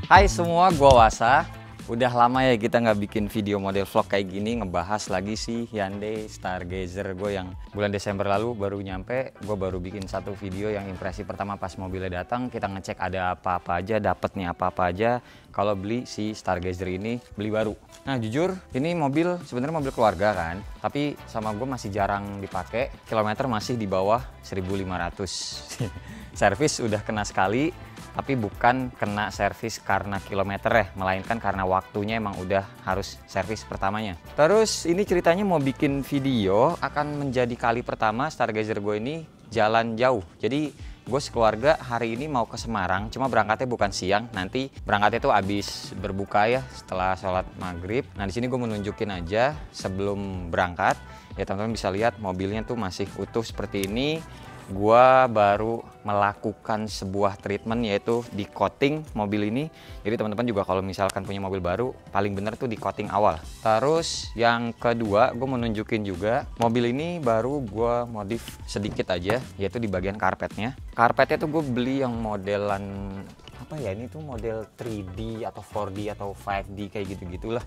Hai semua, gua Wasa. Udah lama ya kita nggak bikin video model vlog kayak gini, ngebahas lagi sih Hyundai Stargazer gue yang bulan Desember lalu baru nyampe. Gue baru bikin satu video yang impresi pertama pas mobilnya datang, kita ngecek ada apa-apa aja, dapetnya apa-apa aja kalau beli si Stargazer ini beli baru. Nah jujur ini mobil sebenarnya mobil keluarga kan, tapi sama gue masih jarang dipakai, kilometer masih di bawah 1.500. Servis udah kena sekali, tapi bukan kena servis karena kilometer ya, melainkan karena waktunya emang udah harus servis pertamanya. Terus ini ceritanya mau bikin video, akan menjadi kali pertama Stargazer gue ini jalan jauh. Jadi gue sekeluarga hari ini mau ke Semarang, cuma berangkatnya bukan siang, nanti berangkatnya tuh abis berbuka ya setelah sholat maghrib. Nah di sini gue menunjukin aja sebelum berangkat, ya teman-teman bisa lihat mobilnya tuh masih utuh seperti ini. Gua baru melakukan sebuah treatment yaitu di coating mobil ini. Jadi teman-teman juga kalau misalkan punya mobil baru paling bener tuh di coating awal. Terus yang kedua gue mau nunjukin juga mobil ini baru gue modif sedikit aja, yaitu di bagian karpetnya. Karpetnya tuh gue beli yang modelan apa ya, ini tuh model 3D atau 4D atau 5D kayak gitu-gitulah.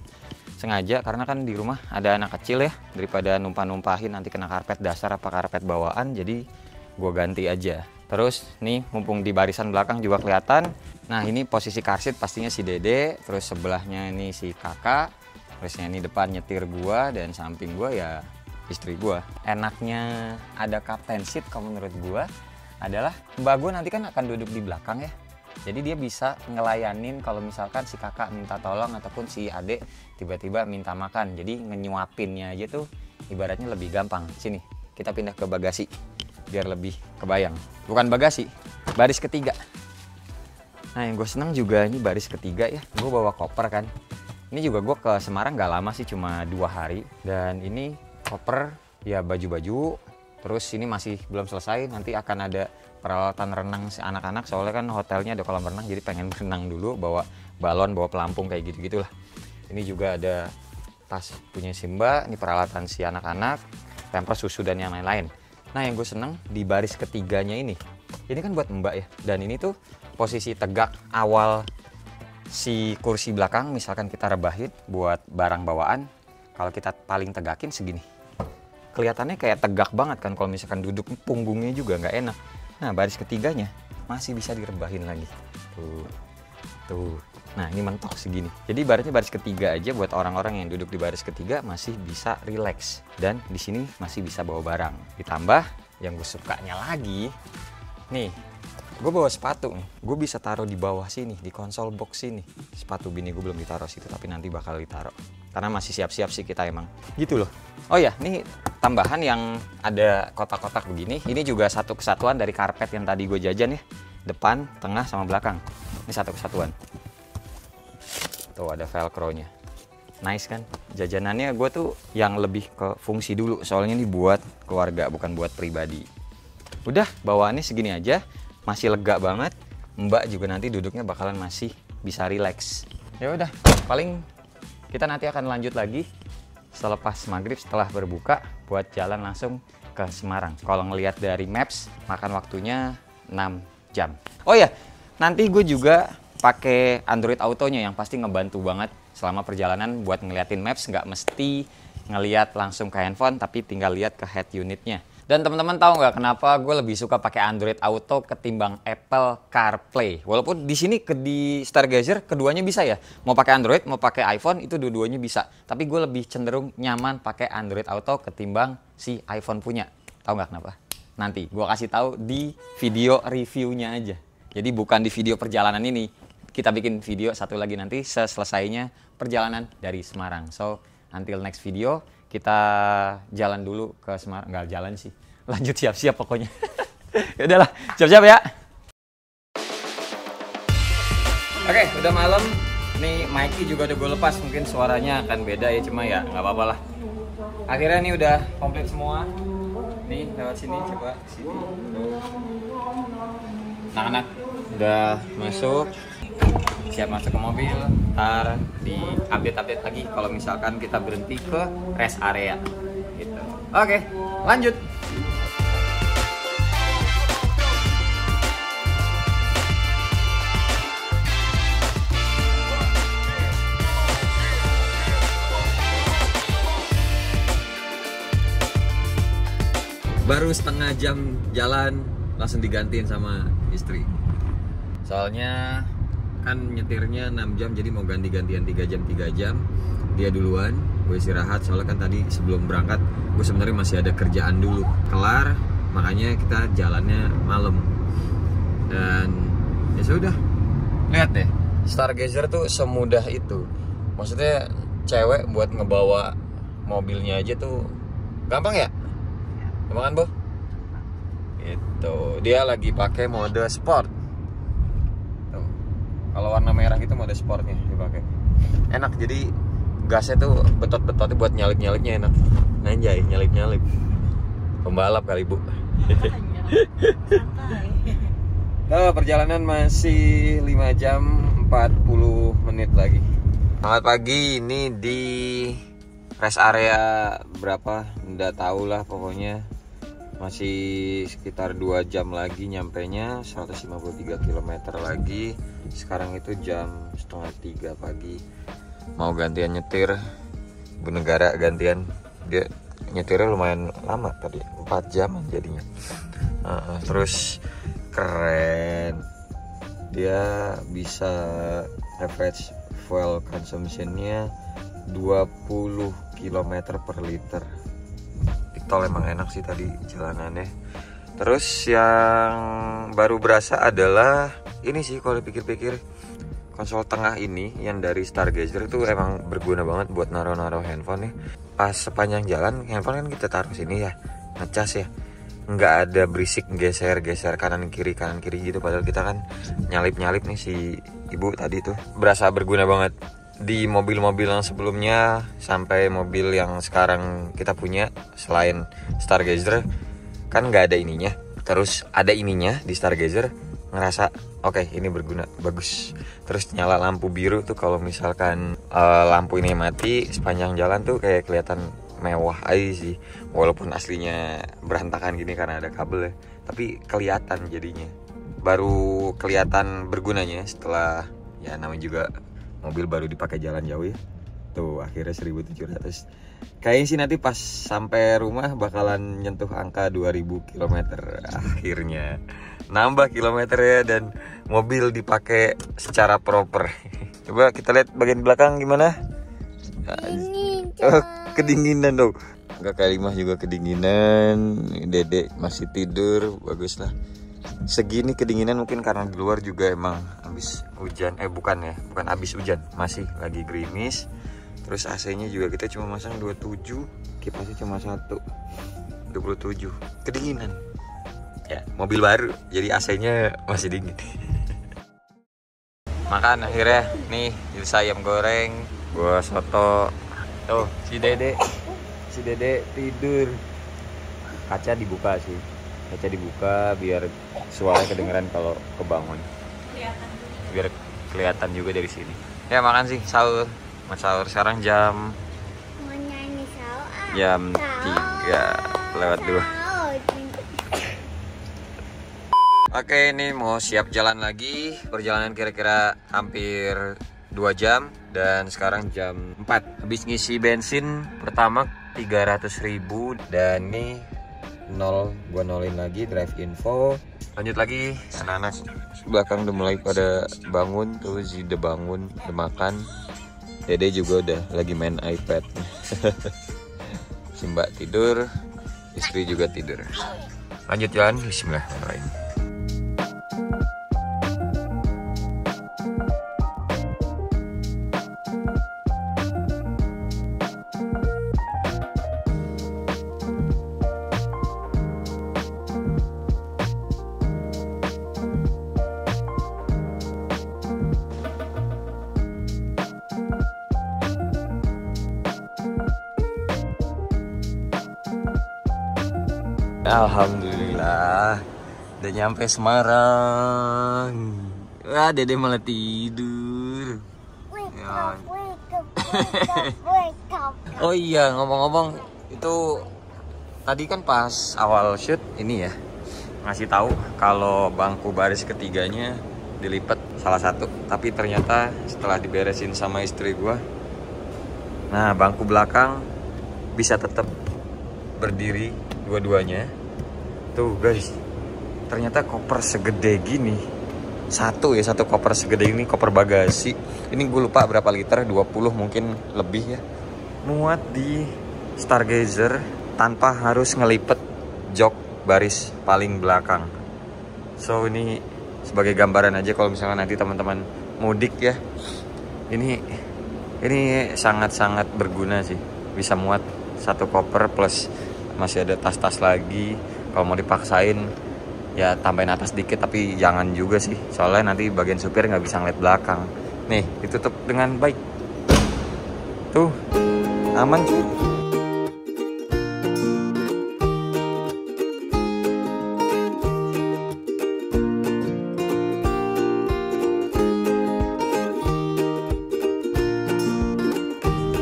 Sengaja karena kan di rumah ada anak kecil ya, daripada numpah-numpahin nanti kena karpet dasar apa karpet bawaan, jadi gue ganti aja. Terus nih mumpung di barisan belakang juga kelihatan. Nah ini posisi car seat pastinya si Dede, terus sebelahnya ini si kakak, terusnya ini depan nyetir gua, dan samping gua ya istri gua. Enaknya ada captain seat kalau menurut gua adalah mbak gua nanti kan akan duduk di belakang ya. Jadi dia bisa ngelayanin kalau misalkan si kakak minta tolong ataupun si adek tiba-tiba minta makan. Jadi ngenyuapinnya aja tuh ibaratnya lebih gampang. Sini kita pindah ke bagasi biar lebih kebayang. Bukan bagasi, baris ketiga. Nah yang gue senang juga ini baris ketiga ya. Gue bawa koper kan. Ini juga gue ke Semarang gak lama sih, cuma 2 hari. Dan ini koper ya baju-baju. Terus ini masih belum selesai, nanti akan ada peralatan renang si anak-anak. Soalnya kan hotelnya ada kolam renang, jadi pengen berenang dulu. Bawa balon, bawa pelampung kayak gitu-gitulah. Ini juga ada tas punya si Mbak. Ini peralatan si anak-anak, pampers, susu dan yang lain-lain. Nah yang gue seneng di baris ketiganya ini kan buat mbak ya, dan ini tuh posisi tegak awal si kursi belakang, misalkan kita rebahin buat barang bawaan, kalau kita paling tegakin segini, kelihatannya kayak tegak banget kan, kalau misalkan duduk punggungnya juga nggak enak. Nah baris ketiganya masih bisa direbahin lagi, tuh. Nah ini mentok segini. Jadi ibaratnya baris ketiga aja buat orang-orang yang duduk di baris ketiga masih bisa relax, dan di sini masih bisa bawa barang. Ditambah yang gue sukanya lagi, nih gue bawa sepatu nih. Gue bisa taruh di bawah sini, di konsol box sini. Sepatu bini gue belum ditaruh situ, tapi nanti bakal ditaruh. Karena masih siap-siap sih kita emang. Gitu loh. Oh ya, nih tambahan yang ada kotak-kotak begini. Ini juga satu kesatuan dari karpet yang tadi gue jajan ya. Depan, tengah, sama belakang. Ini satu kesatuan. Tuh ada velcro-nya. Nice kan? Jajanannya gue tuh yang lebih ke fungsi dulu. Soalnya ini buat keluarga, bukan buat pribadi. Udah, bawaannya segini aja. Masih lega banget. Mbak juga nanti duduknya bakalan masih bisa relax. Ya udah, paling kita nanti akan lanjut lagi selepas maghrib setelah berbuka buat jalan langsung ke Semarang. Kalau ngelihat dari maps, makan waktunya 6 jam. Oh ya, nanti gue juga pakai Android Autonya yang pasti ngebantu banget selama perjalanan buat ngeliatin maps, nggak mesti ngeliat langsung ke handphone, tapi tinggal lihat ke head unitnya. Dan teman-teman tahu nggak kenapa gue lebih suka pakai Android Auto ketimbang Apple CarPlay? Walaupun di sini di Stargazer keduanya bisa ya, mau pakai Android mau pakai iPhone itu dua-duanya bisa. Tapi gue lebih cenderung nyaman pakai Android Auto ketimbang si iPhone punya. Tahu nggak kenapa? Nanti gue kasih tahu di video reviewnya aja. Jadi bukan di video perjalanan ini. Kita bikin video satu lagi nanti selesainya perjalanan dari Semarang. So, until next video, kita jalan dulu ke Semarang. Nggak jalan sih, lanjut siap-siap pokoknya. Yaudahlah, siap-siap ya. Oke, udah malam. Nih Mikey juga udah gue lepas, mungkin suaranya akan beda ya, cuma ya nggak apa-apa lah. Akhirnya nih udah komplit semua. Nih lewat sini, coba sini. Anak-anak udah masuk. Siap masuk ke mobil, ntar di update lagi kalau misalkan kita berhenti ke rest area gitu. Oke, lanjut. Baru setengah jam jalan langsung digantiin sama istri. Soalnya kan nyetirnya 6 jam, jadi mau ganti-gantian 3 jam. Dia duluan, gue istirahat. Soalnya kan tadi sebelum berangkat gue sebenarnya masih ada kerjaan dulu. Kelar, makanya kita jalannya malam. Dan ya sudah. Lihat deh, Stargazer tuh semudah itu. Maksudnya cewek buat ngebawa mobilnya aja tuh gampang ya? Gampang kan, Bo? Itu dia lagi pakai mode sport. Tuh. Kalau warna merah itu mode sportnya dipakai. Enak, jadi gasnya tuh betot-betotnya buat nyalip-nyalipnya enak. Anjay, nyalip-nyalip. Pembalap kali, Bu. Tuh, perjalanan masih 5 jam 40 menit lagi. Selamat pagi, ini di rest area berapa? Nggak tahu lah pokoknya. Masih sekitar 2 jam lagi nyampenya, 153 km lagi. Sekarang itu jam setengah 3 pagi. Mau gantian nyetir, Bu Negara gantian. Dia nyetirnya lumayan lama tadi, 4 jam jadinya. Terus keren. Dia bisa average fuel consumption-nya 20 km per liter. Tol emang enak sih tadi jalanannya. Terus yang baru berasa adalah ini sih, kalau dipikir-pikir konsol tengah ini yang dari Stargazer itu emang berguna banget buat naruh-naruh handphone nih. Pas sepanjang jalan handphone kan kita taruh sini ya, ngecas ya, nggak ada berisik geser-geser kanan kiri gitu. Padahal kita kan nyalip-nyalip nih si ibu tadi tuh. Berasa berguna banget. Di mobil-mobil yang sebelumnya sampai mobil yang sekarang kita punya selain Stargazer kan nggak ada ininya, terus ada ininya di Stargazer, ngerasa oke, ini berguna, bagus. Terus nyala lampu biru tuh kalau misalkan lampu ini mati sepanjang jalan tuh kayak kelihatan mewah aja sih, walaupun aslinya berantakan gini karena ada kabel ya, tapi kelihatan jadinya. Baru kelihatan bergunanya setelah ya namanya juga mobil baru dipakai jalan jauh ya. Tuh akhirnya 1700. Kayaknya sih nanti pas sampai rumah bakalan nyentuh angka 2000 km. Akhirnya nambah kilometernya dan mobil dipakai secara proper. Coba kita lihat bagian belakang gimana. Kedinginan dong. Kakak Limah juga kedinginan. Dedek masih tidur, bagus lah. Segini kedinginan mungkin karena di luar juga emang habis hujan, bukan habis hujan, masih lagi gerimis. Terus AC-nya juga kita cuma masang 27, kipasnya cuma 27, kedinginan ya, mobil baru jadi AC-nya masih dingin. Makan akhirnya nih, jilsa ayam goreng, gua soto. Tuh si dede tidur. Kaca dibuka biar suaranya kedengeran kalau kebangun, biar kelihatan juga dari sini. Ya makan sih, sahur sekarang jam 3:02. Oke, ini mau siap jalan lagi. Perjalanan kira-kira hampir 2 jam dan sekarang jam 4. Habis ngisi bensin pertama 300.000 dan ini gua nolin lagi drive info. Lanjut lagi, anak-anak belakang udah mulai pada bangun tuh. Udah bangun, udah makan. Dede juga udah lagi main iPad. Si Mbak tidur, istri juga tidur. Lanjut jalan, bismillahirrahmanirrahim. Alhamdulillah udah nyampe Semarang. Wah, Dede malah tidur. Wake up. Oh iya, ngomong-ngomong itu tadi kan pas awal shoot ini ya ngasih tahu kalau bangku baris ketiganya dilipat salah satu, tapi ternyata setelah diberesin sama istri gua, nah bangku belakang bisa tetap berdiri dua-duanya, Tuh guys, ternyata koper segede gini. Satu koper segede ini, koper bagasi. Ini gue lupa berapa liter, 20 mungkin lebih ya. Muat di Stargazer tanpa harus ngelipet jok baris paling belakang. So ini sebagai gambaran aja kalau misalnya nanti teman-teman mudik ya. Ini sangat-sangat berguna sih. Bisa muat satu koper plus masih ada tas-tas lagi. Kalau mau dipaksain ya tambahin atas dikit, tapi jangan juga sih. Soalnya nanti bagian supir nggak bisa ngeliat belakang. Nih, ditutup dengan baik. Tuh, aman cuy.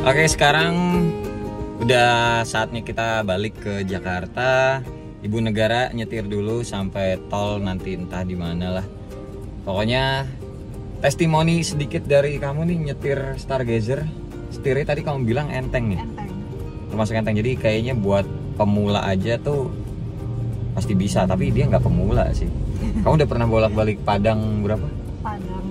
Oke, sekarang udah saatnya kita balik ke Jakarta. Ibu negara nyetir dulu sampai tol, nanti entah di mana lah. Pokoknya testimoni sedikit dari kamu nih nyetir Stargazer. Setirnya tadi kamu bilang enteng nih. Enteng. Termasuk enteng. Jadi kayaknya buat pemula aja tuh pasti bisa, tapi dia nggak pemula sih. Kamu udah pernah bolak-balik Padang berapa? Padang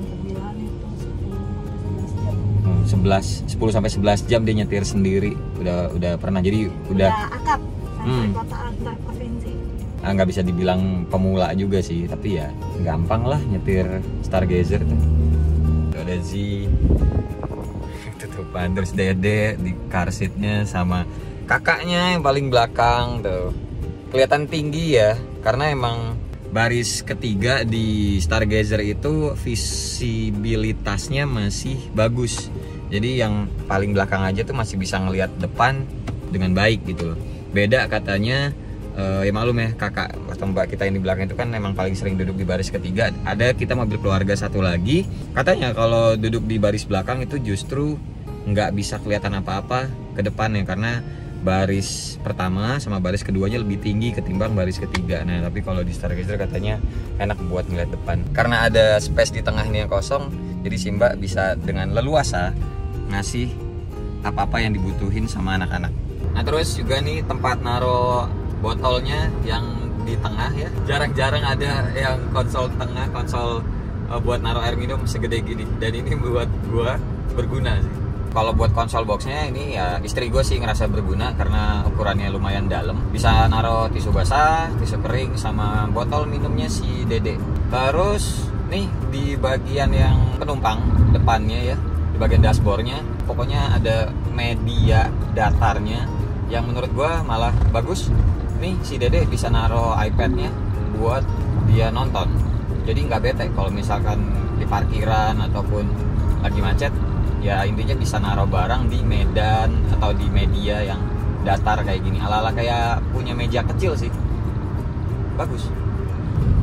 Sembilan itu 10 sampai 11 jam dia nyetir sendiri. Udah pernah. Jadi udah akap sampai kota antar provinsi. Nggak bisa dibilang pemula juga sih, tapi ya gampang lah nyetir Stargazer tuh. Ada Z tutupan, terus Dede di car seatnya sama kakaknya yang paling belakang tuh. Kelihatan tinggi ya, karena emang baris ketiga di Stargazer itu visibilitasnya masih bagus. Jadi yang paling belakang aja tuh masih bisa ngelihat depan dengan baik gitu loh. Beda katanya, ya maklum ya, kakak atau mbak kita yang di belakang itu kan emang paling sering duduk di baris ketiga. Ada kita mobil keluarga satu lagi, katanya kalau duduk di baris belakang itu justru nggak bisa kelihatan apa-apa ke depannya, karena baris pertama sama baris keduanya lebih tinggi ketimbang baris ketiga. Nah tapi kalau di Stargazer katanya enak buat ngeliat depan, karena ada space di tengah ini yang kosong. Jadi si mbak bisa dengan leluasa ngasih apa-apa yang dibutuhin sama anak-anak. Nah terus juga nih tempat naro botolnya yang di tengah ya. Jarang-jarang ada yang konsol tengah, konsol buat naro air minum segede gini. Dan ini buat gua berguna sih. Kalau buat konsol boxnya ini ya istri gue sih ngerasa berguna karena ukurannya lumayan dalam. Bisa naro tisu basah, tisu kering, sama botol minumnya si Dede. Terus nih di bagian yang penumpang depannya ya, di bagian dashboardnya, pokoknya ada media datarnya yang menurut gue malah bagus. Nih si Dede bisa naro iPadnya buat dia nonton. Jadi nggak bete kalau misalkan di parkiran ataupun lagi macet. Ya intinya bisa naruh barang di medan atau di media yang datar kayak gini, ala-ala kayak punya meja kecil sih. Bagus.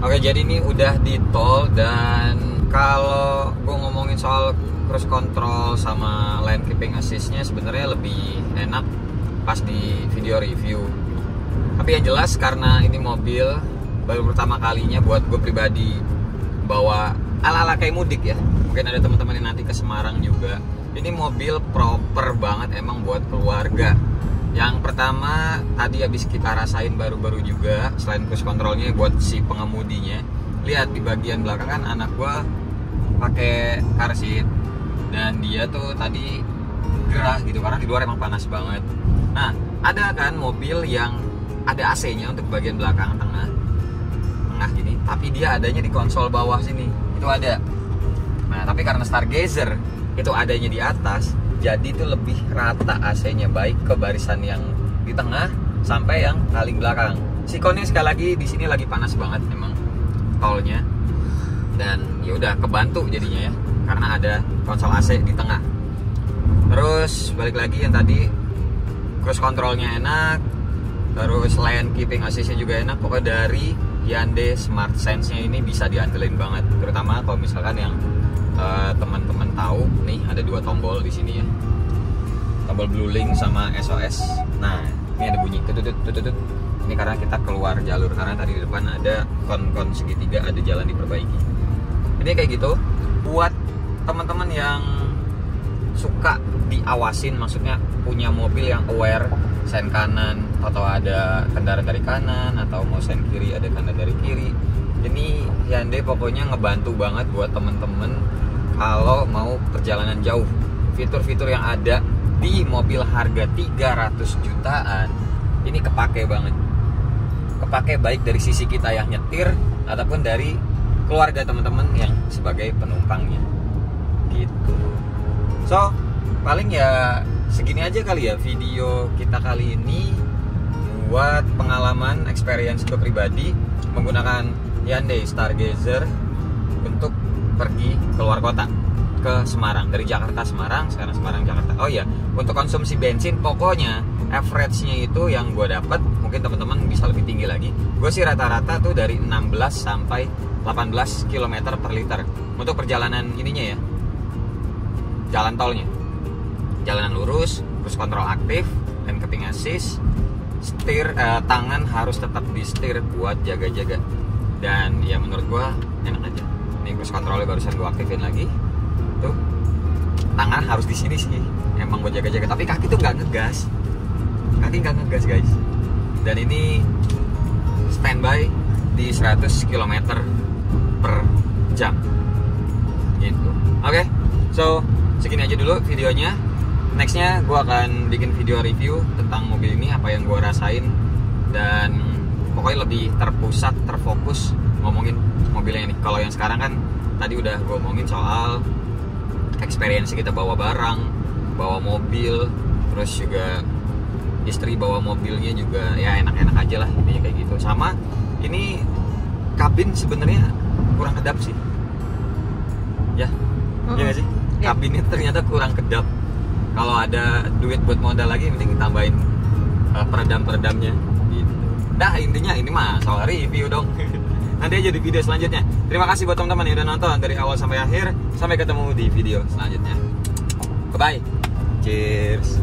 Oke, jadi ini udah di tol, dan kalau gue ngomongin soal cruise control sama lane keeping assist-nya sebenarnya lebih enak pas di video review. Tapi yang jelas karena ini mobil baru pertama kalinya buat gue pribadi bawa ala-ala kayak mudik ya. Mungkin ada teman-teman yang nanti ke Semarang juga. Ini mobil proper banget emang buat keluarga. Yang pertama tadi habis kita rasain baru-baru juga, selain cruise controlnya buat si pengemudinya. Lihat di bagian belakang kan anak gua pakai car seat, dan dia tuh tadi gerah gitu karena di luar emang panas banget. Nah, ada kan mobil yang ada AC-nya untuk bagian belakang tengah gini, tapi dia adanya di konsol bawah sini. Itu ada. Nah, tapi karena Stargazer itu adanya di atas, jadi itu lebih rata AC-nya, baik ke barisan yang di tengah sampai yang paling belakang. Sikonnya sekali lagi di sini lagi panas banget memang tolnya, dan ya udah kebantu jadinya ya karena ada konsol AC di tengah. Terus balik lagi yang tadi, cruise controlnya enak, terus lane keeping assist-nya juga enak. Pokoknya dari Hyundai Smart Sense-nya ini bisa diandelin banget, terutama kalau misalkan yang teman-teman tahu nih ada dua tombol di sini ya, tombol blue link sama SOS. Nah ini ada bunyi tutut. Ini karena kita keluar jalur, karena tadi di depan ada kon segitiga, ada jalan diperbaiki. Ini kayak gitu buat teman-teman yang suka diawasin, maksudnya punya mobil yang aware sen kanan, atau ada kendaraan dari kanan, atau mau sen kiri ada kendaraan dari kiri. Ini Hyundai pokoknya ngebantu banget buat temen-temen kalau mau perjalanan jauh. Fitur-fitur yang ada di mobil harga 300 jutaan ini kepake banget. Kepake baik dari sisi kita yang nyetir ataupun dari keluarga teman-teman yang sebagai penumpangnya gitu. So paling ya segini aja kali ya video kita kali ini, buat pengalaman experience gue pribadi menggunakan Hyundai Stargazer untuk pergi keluar kota ke Semarang, dari Jakarta Semarang, sekarang Semarang Jakarta. Oh iya, untuk konsumsi bensin pokoknya average-nya itu yang gue dapat, mungkin teman-teman bisa lebih tinggi lagi. Gue sih rata-rata tuh dari 16 sampai 18 km per liter untuk perjalanan ininya ya, jalan tolnya. Jalanan lurus, cruise control aktif, dan keeping assist, setir, tangan harus tetap di setir buat jaga-jaga. Dan ya menurut gua enak aja. Ini cruise controlnya barusan gua aktifin lagi. Tuh, tangan harus di sini sih, emang buat jaga-jaga. Tapi kaki tuh nggak ngegas, kaki nggak ngegas guys. Dan ini standby di 100 km per jam. Gitu. Oke, so segini aja dulu videonya. Nextnya gue akan bikin video review tentang mobil ini, apa yang gue rasain, dan pokoknya lebih terpusat, terfokus ngomongin mobilnya ini. Kalau yang sekarang kan tadi udah gue ngomongin soal experience kita bawa barang, bawa mobil, terus juga istri bawa mobilnya juga ya enak-enak aja lah, intinya kayak gitu. Sama ini kabin sebenarnya kurang kedap sih, ya, iya nggak sih? Kabinnya ternyata kurang kedap. Kalau ada duit buat modal lagi, mending tambahin peredam-peredamnya gitu. Dah intinya ini mah soal review dong. Nanti aja di video selanjutnya. Terima kasih buat teman-teman yang udah nonton dari awal sampai akhir. Sampai ketemu di video selanjutnya. Bye bye. Cheers.